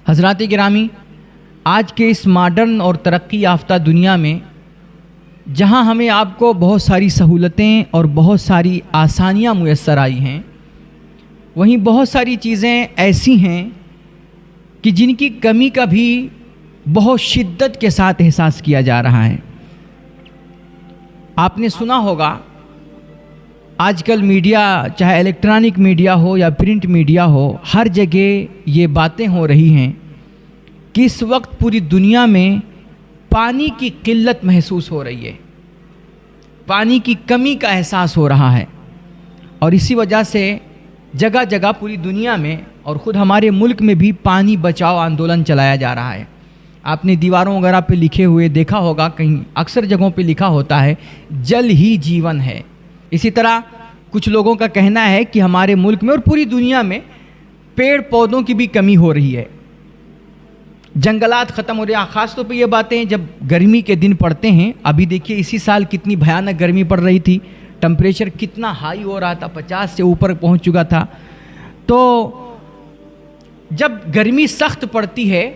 حضرات گرامی، آج کے اس ماڈرن اور ترقی یافتہ دنیا میں جہاں ہمیں آپ کو بہت ساری سہولتیں اور بہت ساری آسانیاں میسر آئی ہیں، وہیں بہت ساری چیزیں ایسی ہیں کہ جن کی کمی کا بھی بہت شدت کے ساتھ احساس کیا جا رہا ہے۔ آپ نے سنا ہوگا آج کل میڈیا، چاہے الیکٹرانک میڈیا ہو یا پرنٹ میڈیا ہو، ہر جگہ یہ باتیں ہو رہی ہیں کہ اس وقت پوری دنیا میں پانی کی قلت محسوس ہو رہی ہے، پانی کی کمی کا احساس ہو رہا ہے، اور اسی وجہ سے جگہ جگہ پوری دنیا میں اور خود ہمارے ملک میں بھی پانی بچاؤ آندولن چلایا جا رہا ہے۔ آپ نے دیواروں وغیرہ پہ لکھے ہوئے دیکھا ہوگا، کہیں اکثر جگہوں پہ لکھا ہوتا ہے جل ہی جیون ہے۔ اسی طرح کچھ لوگوں کا کہنا ہے کہ ہمارے ملک میں اور پوری دنیا میں پیڑ پودوں کی بھی کمی ہو رہی ہے، جنگلات ختم ہو رہے ہیں۔ خاص طور پہ یہ باتیں جب گرمی کے دن پڑتے ہیں، ابھی دیکھیے اسی سال کتنی بھیانک گرمی پڑ رہی تھی، ٹمپریچر کتنا ہائی ہو رہا تھا، 50 سے اوپر پہنچ چکا تھا۔ تو جب گرمی سخت پڑتی ہے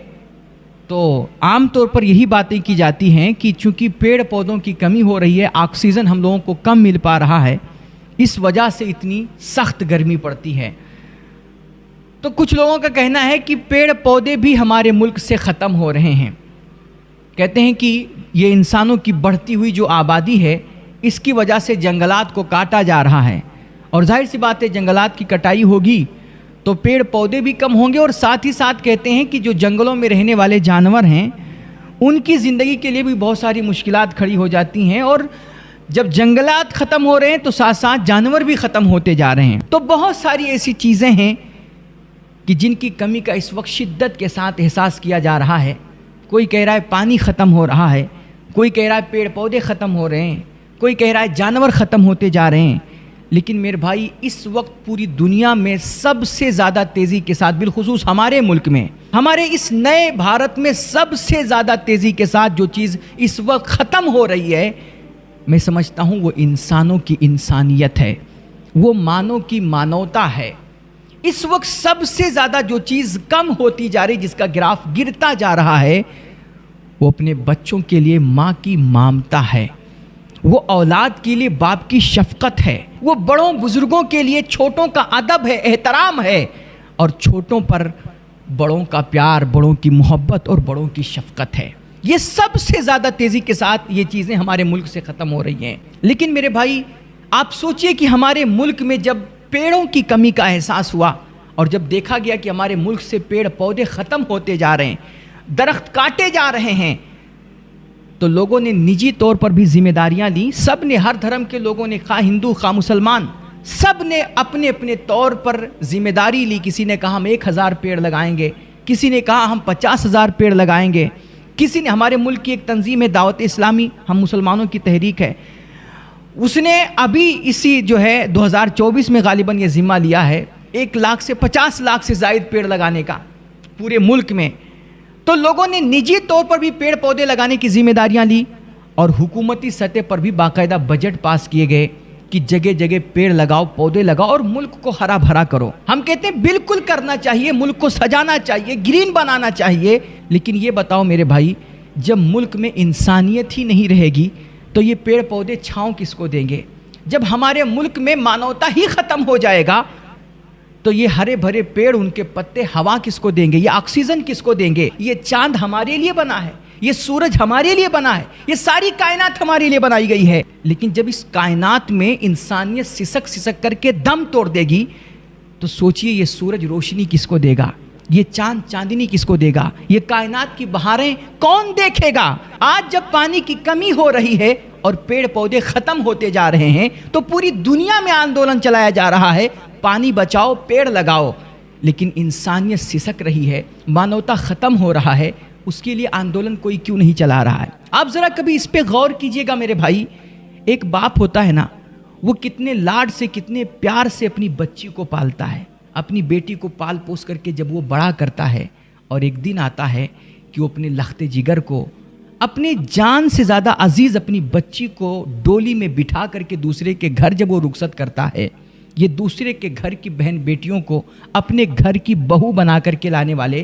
تو عام طور پر یہی باتیں کی جاتی ہیں کہ چونکہ پیڑ پودوں کی کمی ہو رہی ہے، آکسیجن ہم لوگوں کو کم مل پا رہا ہے، اس وجہ سے اتنی سخت گرمی پڑتی ہے۔ تو کچھ لوگوں کا کہنا ہے کہ پیڑ پودے بھی ہمارے ملک سے ختم ہو رہے ہیں، کہتے ہیں کہ یہ انسانوں کی بڑھتی ہوئی جو آبادی ہے، اس کی وجہ سے جنگلات کو کاٹا جا رہا ہے، اور ظاہر سی بات ہے جنگلات کی کٹائی ہوگی تو پیڑ پودے بھی کم ہوں گے، اور ساتھ ہی ساتھ کہتے ہیں کہ جو جنگلوں میں رہنے والے جانور ہیں ان کی زندگی کے لیے بھی بہت ساری مشکلات کھڑی ہو جاتی ہیں، اور جب جنگلات ختم ہو رہے ہیں تو ساتھ ساتھ جانور بھی ختم ہوتے جا رہے ہیں۔ تو بہت ساری ایسی چیزیں ہیں کہ جن کی کمی کا اس وقت شدت کے ساتھ احساس کیا جا رہا ہے۔ کوئی کہہ رہا ہے پانی ختم ہو رہا ہے، کوئی کہہ رہا ہے پیڑ پودے ختم ہو رہے ہیں، کوئی کہہ رہا ہے جانور ختم ہوتے جا رہے ہیں۔ لیکن میرے بھائی، اس وقت پوری دنیا میں سب سے زیادہ تیزی کے ساتھ، بالخصوص ہمارے ملک میں، ہمارے اس نئے بھارت میں سب سے زیادہ تیزی کے ساتھ جو چیز اس وقت ختم ہو رہی ہے، میں سمجھتا ہوں وہ انسانوں کی انسانیت ہے، وہ مانو کی مانوتا ہے۔ اس وقت سب سے زیادہ جو چیز کم ہوتی جا رہی، جس کا گراف گرتا جا رہا ہے، وہ اپنے بچوں کے لیے ماں کی ممتا ہے، وہ اولاد کے لیے باپ کی شفقت ہے، وہ بڑوں بزرگوں کے لیے چھوٹوں کا ادب ہے، احترام ہے، اور چھوٹوں پر بڑوں کا پیار، بڑوں کی محبت اور بڑوں کی شفقت ہے۔ یہ سب سے زیادہ تیزی کے ساتھ یہ چیزیں ہمارے ملک سے ختم ہو رہی ہیں۔ لیکن میرے بھائی، آپ سوچئے کہ ہمارے ملک میں جب پیڑوں کی کمی کا احساس ہوا اور جب دیکھا گیا کہ ہمارے ملک سے پیڑ پودے ختم ہوتے جا رہے ہیں، درخت کاٹے جا رہے ہیں، تو لوگوں نے نجی طور پر بھی ذمہ داریاں لیں۔ سب نے، ہر دھرم کے لوگوں نے، خواہ ہندو خواہ مسلمان، سب نے اپنے اپنے طور پر ذمہ داری لی۔ کسی نے کہا ہم 1000 پیڑ لگائیں گے، کسی نے کہا ہم 50,000 پیڑ لگائیں گے، کسی نے، ہمارے ملک کی ایک تنظیم ہے دعوت اسلامی، ہم مسلمانوں کی تحریک ہے، اس نے ابھی اسی جو ہے 2024 میں غالباً یہ ذمہ لیا ہے 1 لاکھ سے 50 لاکھ سے زائد پیڑ لگانے کا پورے ملک میں۔ تو لوگوں نے نجی طور پر بھی پیڑ پودے لگانے کی ذمہ داریاں لی، اور حکومتی سطح پر بھی باقاعدہ بجٹ پاس کیے گئے کہ جگہ جگہ پیڑ لگاؤ، پودے لگاؤ اور ملک کو ہرا بھرا کرو۔ ہم کہتے ہیں بالکل کرنا چاہیے، ملک کو سجانا چاہیے، گرین بنانا چاہیے، لیکن یہ بتاؤ میرے بھائی، جب ملک میں انسانیت ہی نہیں رہے گی تو یہ پیڑ پودے چھاؤں کس کو دیں گے؟ جب ہمارے ملک میں مانوتا ہی ختم ہو جائے گا تو یہ ہرے بھرے پیڑ، ان کے پتے ہوا کس کو دیں گے؟ یہ آکسیجن کس کو دیں گے؟ یہ چاند ہمارے لیے بنا ہے، یہ سورج ہمارے لیے بنا ہے، یہ ساری کائنات ہمارے لیے بنائی گئی ہے، لیکن جب اس کائنات میں انسانیت سسک سسک کر کے دم توڑ دے گی تو سوچئے یہ سورج روشنی کس کو دے گا؟ یہ چاند چاندنی کس کو دے گا؟ یہ کائنات کی بہاریں کون دیکھے گا؟ آج جب پانی کی کمی ہو رہی ہے اور پیڑ پودے ختم ہوتے جا رہے ہیں تو پوری دنیا میں آندولن چلایا جا رہا ہے، پانی بچاؤ، پیڑ لگاؤ، لیکن انسانیت سسک رہی ہے، مانوتا ختم ہو رہا ہے، اس کے لیے آندولن کوئی کیوں نہیں چلا رہا ہے؟ آپ ذرا کبھی اس پہ غور کیجئے گا میرے بھائی، ایک باپ ہوتا ہے نا، وہ کتنے لاڈ سے، کتنے پیار سے اپنی بچی کو پالتا ہے، اپنی بیٹی کو پال پوس کر کے جب وہ بڑا کرتا ہے، اور ایک دن آتا ہے کہ وہ اپنے لخت جگر کو، اپنے جان سے زیادہ عزیز اپنی بچی کو ڈولی میں بٹھا کر کے دوسرے کے گھر جب وہ رخصت کرتا ہے، یہ دوسرے کے گھر کی بہن بیٹیوں کو اپنے گھر کی بہو بنا کر کے لانے والے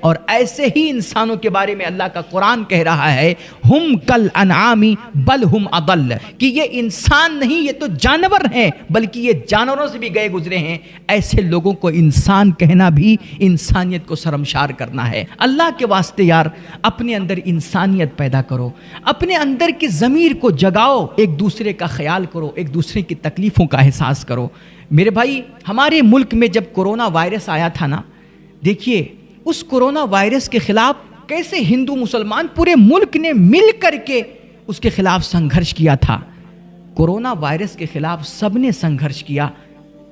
اور ایسے ہی انسانوں کے بارے میں اللہ کا قرآن کہہ رہا ہے ہم کل انعام بل ہم اضل، کہ یہ انسان نہیں، یہ تو جانور ہیں، بلکہ یہ جانوروں سے بھی گئے گزرے ہیں. ایسے لوگوں کو انسان کہنا بھی انسانیت کو شرمشار کرنا ہے. اللہ کے واسطے یار اپنے اندر انسانیت پیدا کرو، اپنے اندر کی ضمیر کو جگاؤ، ایک دوسرے کا خیال کرو، ایک دوسرے کی تکلیفوں کا احساس کرو. میرے بھائی ہمارے ملک میں جب کورونا وائرس آیا تھا نا، دیکھیے اس کورونا وائرس کے خلاف کیسے ہندو مسلمان پورے ملک نے مل کر کے اس کے خلاف سنگھرش کیا تھا. کورونا وائرس کے خلاف سب نے سنگھرش کیا،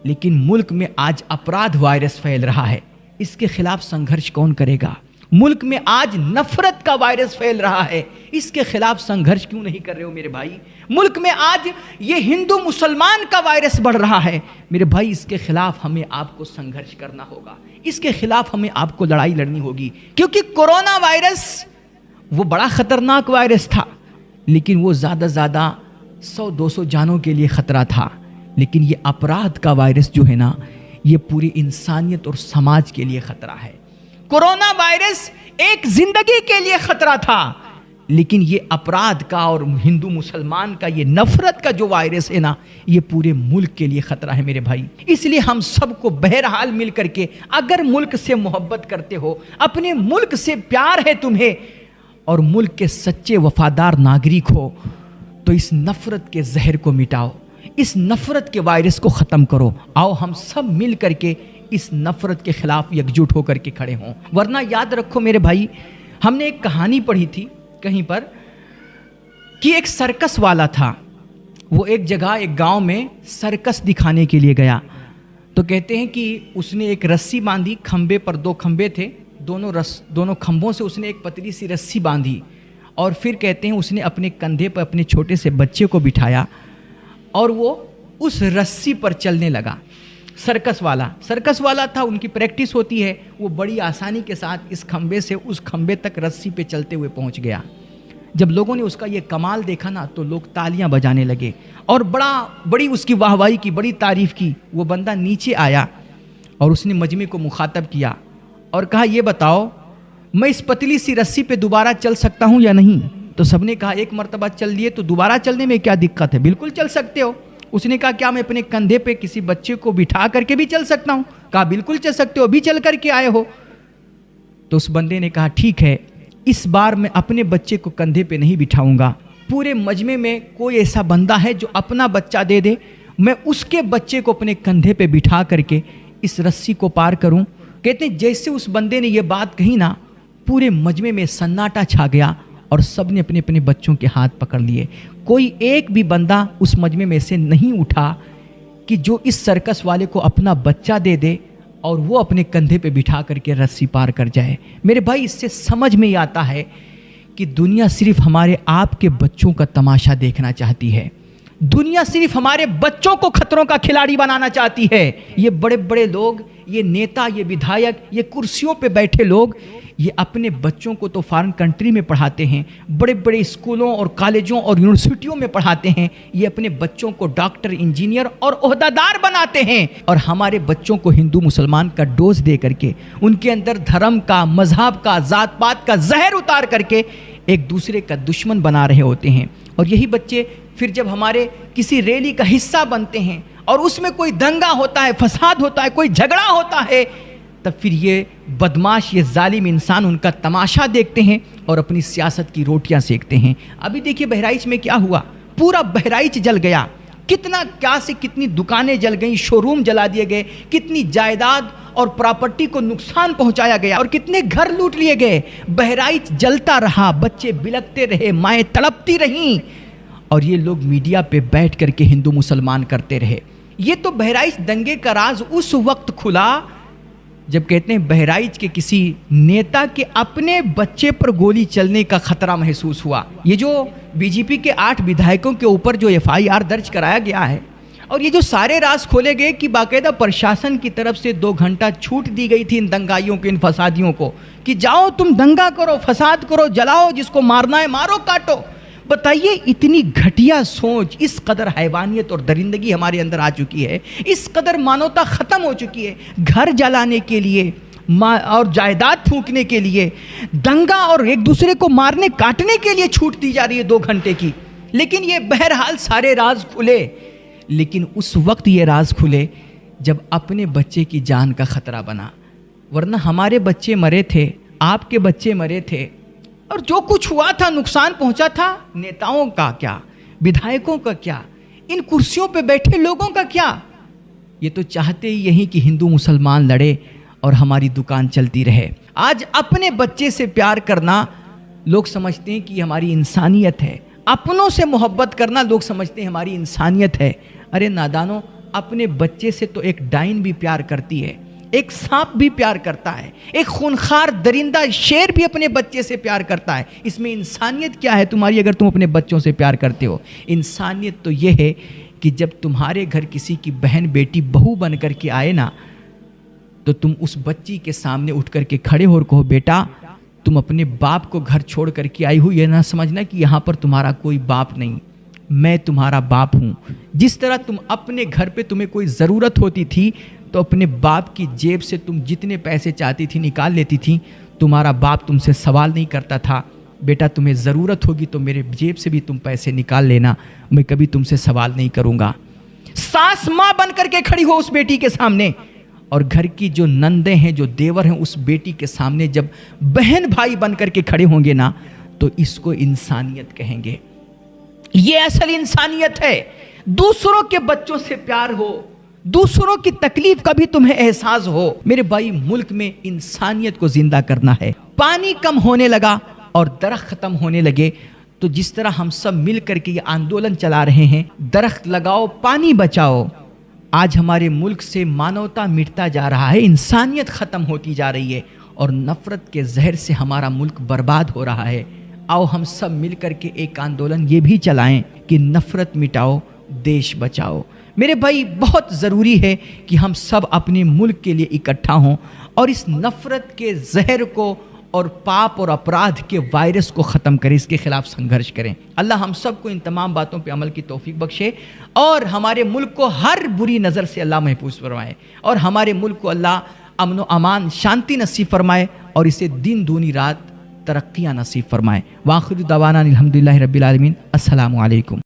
لیکن ملک میں آج اپرادھ وائرس پھیل رہا ہے، اس کے خلاف سنگھرش کون کرے گا؟ ملک میں آج نفرت کا وائرس پھیل رہا ہے، اس کے خلاف سنگھرش کیوں نہیں کر رہے ہو میرے بھائی؟ ملک میں آج یہ ہندو مسلمان کا وائرس بڑھ رہا ہے میرے بھائی، اس کے خلاف ہمیں آپ کو سنگھرش کرنا ہوگا، اس کے خلاف ہمیں آپ کو لڑائی لڑنی ہوگی. کیونکہ کورونا وائرس وہ بڑا خطرناک وائرس تھا، لیکن وہ زیادہ 100-200 جانوں کے لیے خطرہ تھا. لیکن یہ اپرادھ کا وائرس جو ہے نا، یہ پوری انسانیت اور سماج کے لیے خطرہ ہے. کورونا وائرس ایک زندگی کے لیے خطرہ تھا، لیکن یہ اپرادھ کا اور ہندو مسلمان کا یہ نفرت کا جو وائرس ہے نا، یہ پورے ملک کے لیے خطرہ ہے میرے بھائی. اس لیے ہم سب کو بہرحال مل کر کے، اگر ملک سے محبت کرتے ہو، اپنے ملک سے پیار ہے تمہیں، اور ملک کے سچے وفادار ناگرک ہو، تو اس نفرت کے زہر کو مٹاؤ، اس نفرت کے وائرس کو ختم کرو. آؤ ہم سب مل کر کے اس نفرت کے خلاف یکجٹ ہو کر کے کھڑے ہوں. ورنہ یاد رکھو میرے بھائی، ہم نے ایک کہانی پڑھی تھی کہیں پر کہ ایک سرکس والا تھا، وہ ایک جگہ ایک گاؤں میں سرکس دکھانے کے لیے گیا. تو کہتے ہیں کہ اس نے ایک رسی باندھی، کھمبے پر 2 کھمبے تھے، دونوں کھمبوں سے اس نے ایک پتلی سی رسی باندھی، اور پھر کہتے ہیں اس نے اپنے کندھے پر اپنے چھوٹے سے بچے کو بٹھایا اور وہ اس رسی پر چلنے لگا. سرکس والا تھا، ان کی پریکٹس ہوتی ہے، وہ بڑی آسانی کے ساتھ اس کھمبے سے اس کھمبے تک رسی پہ چلتے ہوئے پہنچ گیا. جب لوگوں نے اس کا یہ کمال دیکھا نا، تو لوگ تالیاں بجانے لگے اور بڑی اس کی واہواہی کی، بڑی تعریف کی. وہ بندہ نیچے آیا اور اس نے مجمع کو مخاطب کیا اور کہا یہ بتاؤ میں اس پتلی سی رسی پہ دوبارہ چل سکتا ہوں یا نہیں؟ تو سب نے کہا ایک مرتبہ چل دیے تو دوبارہ چلنے میں کیا دقت ہے، بالکل چل سکتے ہو. اس نے کہا کیا میں اپنے کندھے پہ کسی بچے کو بٹھا کر کے بھی چل سکتا ہوں؟ کہا بالکل چل سکتے ہو، ابھی چل کر کے آئے ہو. تو اس بندے نے کہا ٹھیک ہے، اس بار میں اپنے بچے کو کندھے پہ نہیں بٹھاؤں گا. پورے مجمع میں کوئی ایسا بندہ ہے جو اپنا بچہ دے دے، میں اس کے بچے کو اپنے کندھے پہ بٹھا کر کے اس رسی کو پار کروں. کہتے ہیں جیسے اس بندے نے یہ بات کہی نا، پورے مجمع میں سناٹا چھا گیا اور سب نے اپنے اپنے بچوں کے ہاتھ پکڑ لیے. کوئی ایک بھی بندہ اس مجمع میں سے نہیں اٹھا کہ جو اس سرکس والے کو اپنا بچہ دے دے اور وہ اپنے کندھے پہ بٹھا کر کے رسی پار کر جائے. میرے بھائی اس سے سمجھ میں آتا ہے کہ دنیا صرف ہمارے آپ کے بچوں کا تماشا دیکھنا چاہتی ہے، دنیا صرف ہمارے بچوں کو خطروں کا کھلاڑی بنانا چاہتی ہے. یہ بڑے بڑے لوگ، یہ نیتا، یہ ودھایک، یہ کرسیوں پہ بیٹھے لوگ، یہ اپنے بچوں کو تو فارن کنٹری میں پڑھاتے ہیں، بڑے بڑے اسکولوں اور کالجوں اور یونیورسٹیوں میں پڑھاتے ہیں. یہ اپنے بچوں کو ڈاکٹر، انجینئر اور عہدیدار بناتے ہیں، اور ہمارے بچوں کو ہندو مسلمان کا ڈوز دے کر کے، ان کے اندر دھرم کا، مذہب کا، ذات پات کا زہر اتار کر کے ایک دوسرے کا دشمن بنا رہے ہوتے ہیں. اور یہی بچے پھر جب ہمارے کسی ریلی کا حصہ بنتے ہیں اور اس میں کوئی دنگا ہوتا ہے، فساد ہوتا ہے، کوئی جھگڑا ہوتا ہے، تب پھر یہ بدماش، یہ ظالم انسان ان کا تماشا دیکھتے ہیں اور اپنی سیاست کی روٹیاں سیکتے ہیں. ابھی دیکھیے بہرائچ میں کیا ہوا، پورا بہرائچ جل گیا. کتنی دکانیں جل گئیں، شو روم جلا دیے گئے، کتنی جائیداد اور پراپرٹی کو نقصان پہنچایا گیا اور کتنے گھر لوٹ لیے گئے. بہرائچ جلتا رہا، بچے بلکتے رہے، مائیں تڑپتی رہیں، اور یہ لوگ میڈیا پہ بیٹھ کر کے ہندو مسلمان کرتے رہے. یہ تو بہرائچ دنگے کا راز اس وقت کھلا جب کہتے ہیں بہرائچ کے کسی نیتا کے اپنے بچے پر گولی چلنے کا خطرہ محسوس ہوا. یہ جو بی جے پی کے 8 ودھایکوں کے اوپر جو FIR درج کرایا گیا ہے، اور یہ جو سارے راز کھولے گئے کہ باقاعدہ پرشاسن کی طرف سے 2 گھنٹہ چھوٹ دی گئی تھی ان دنگائیوں کو، ان فسادیوں کو، کہ جاؤ تم دنگا کرو، فساد کرو، جلاؤ، جس کو مارنا ہے مارو، کاٹو. بتائیے اتنی گھٹیا سوچ، اس قدر حیوانیت اور درندگی ہمارے اندر آ چکی ہے، اس قدر مانوتا ختم ہو چکی ہے. گھر جلانے کے لیے، اور جائیداد پھونکنے کے لیے، دنگا اور ایک دوسرے کو مارنے کاٹنے کے لیے چھوٹ دی جا رہی ہے 2 گھنٹے کی. لیکن یہ بہرحال سارے راز کھلے، لیکن اس وقت یہ راز کھلے جب اپنے بچے کی جان کا خطرہ بنا. ورنہ ہمارے بچے مرے تھے، آپ کے بچے مرے تھے، اور جو کچھ ہوا تھا، نقصان پہنچا تھا، نیتاؤں کا کیا، بدھائکوں کا کیا، ان کرسیوں پہ بیٹھے لوگوں کا کیا؟ یہ تو چاہتے ہی یہی کہ ہندو مسلمان لڑے اور ہماری دکان چلتی رہے. آج اپنے بچے سے پیار کرنا لوگ سمجھتے ہیں کہ یہ ہماری انسانیت ہے. اپنوں سے محبت کرنا لوگ سمجھتے ہیں ہماری انسانیت ہے. ارے نادانو، اپنے بچے سے تو ایک ڈائن بھی پیار کرتی ہے، ایک سانپ بھی پیار کرتا ہے، ایک خونخوار درندہ شیر بھی اپنے بچے سے پیار کرتا ہے. اس میں انسانیت کیا ہے تمہاری اگر تم اپنے بچوں سے پیار کرتے ہو؟ انسانیت تو یہ ہے کہ جب تمہارے گھر کسی کی بہن بیٹی بہو بن کر کے آئے نا، تو تم اس بچی کے سامنے اٹھ کر کے کھڑے ہو اور کہو بیٹا تم اپنے باپ کو گھر چھوڑ کر کے آئی ہو، یہ نہ سمجھنا کہ یہاں پر تمہارا کوئی باپ نہیں، میں تمہارا باپ ہوں. جس طرح تم اپنے گھر پہ تمہیں کوئی ضرورت ہوتی تھی تو اپنے باپ کی جیب سے تم جتنے پیسے چاہتی تھی نکال لیتی تھی، تمہارا باپ تم سے سوال نہیں کرتا تھا بیٹا تمہیں ضرورت ہوگی تو میرے جیب سے بھی تم پیسے نکال لینا، میں کبھی تم سے سوال نہیں کروں گا. ساس ماں بن کر کے کھڑی ہو اس بیٹی کے سامنے، اور گھر کی جو نندیں ہیں، جو دیور ہیں، اس بیٹی کے سامنے جب بہن بھائی بن کر کے کھڑے ہوں گے نا، تو اس کو انسانیت کہیں گے. یہ اصل انسانیت ہے. دوسروں کے بچوں سے پیار ہو، دوسروں کی تکلیف کا بھی تمہیں احساس ہو. میرے بھائی، ملک میں انسانیت کو زندہ کرنا ہے. پانی کم ہونے لگا اور درخت ختم ہونے لگے، تو جس طرح ہم سب مل کر کے یہ آندولن چلا رہے ہیں، درخت لگاؤ پانی بچاؤ، آج ہمارے ملک سے مانوتا مٹتا جا رہا ہے، انسانیت ختم ہوتی جا رہی ہے، اور نفرت کے زہر سے ہمارا ملک برباد ہو رہا ہے. آؤ ہم سب مل کر کے ایک آندولن یہ بھی چلائیں کہ نفرت مٹاؤ، دیش بچاؤ. میرے بھائی، بہت ضروری ہے کہ ہم سب اپنے ملک کے لیے اکٹھا ہوں اور اس نفرت کے زہر کو اور پاپ اور اپرادھ کے وائرس کو ختم کریں، اس کے خلاف سنگھرش کریں. اللہ ہم سب کو ان تمام باتوں پہ عمل کی توفیق بخشے، اور ہمارے ملک کو ہر بری نظر سے اللہ محفوظ فرمائے، اور ہمارے ملک کو اللہ امن و امان، شانتی نصیب فرمائے، اور اسے دن دونی رات ترقیاں نصیب فرمائے. وآخر دعوانا الحمدللہ رب العالمین. السلام علیکم.